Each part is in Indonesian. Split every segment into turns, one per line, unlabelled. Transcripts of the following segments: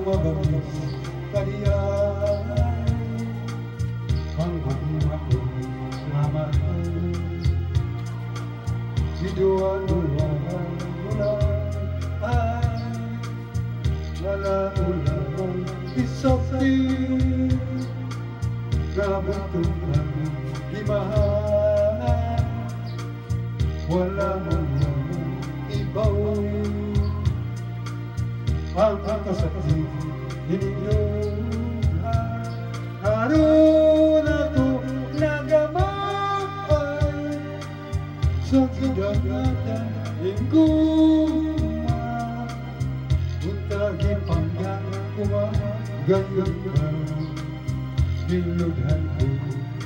mabangis kalian hanggang ako mamatay di dua-dua ay wala ulang isakti kabutuhan di mahal wala ulang ibawi ang kasakti hiniluhan haruna to nagamay sa kidagatan lingkuma untagi panggang kumagayon Dilughan ko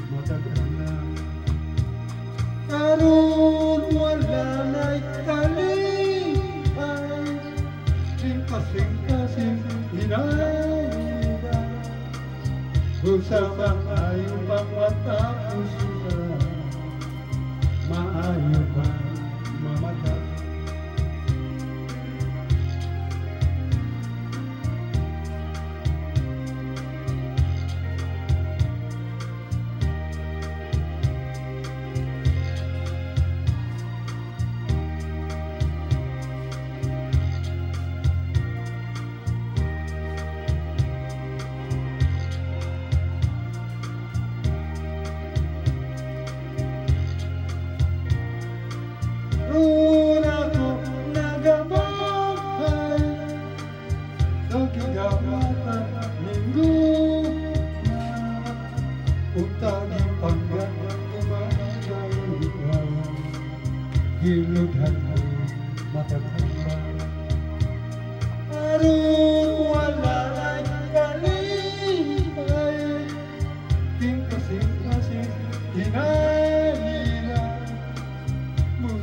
matagal na karon wala na'y kalipay singkasing hinahira usama tayo pang matapos na maayo pa mamatay Runa ko nagamahal sa kigawatan linggo utagi panggan kumagayon giludhan ko matagpuan aron wala na'y kalipay tingkasing hinahira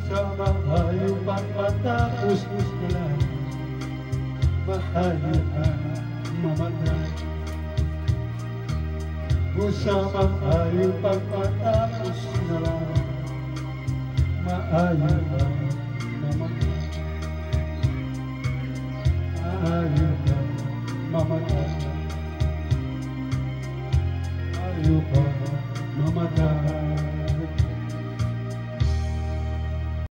sama hayo pang matapos na lang mahayo ka mamatay usama hayo pang matapos na lang maayo ka mamatay maayo ka mamatay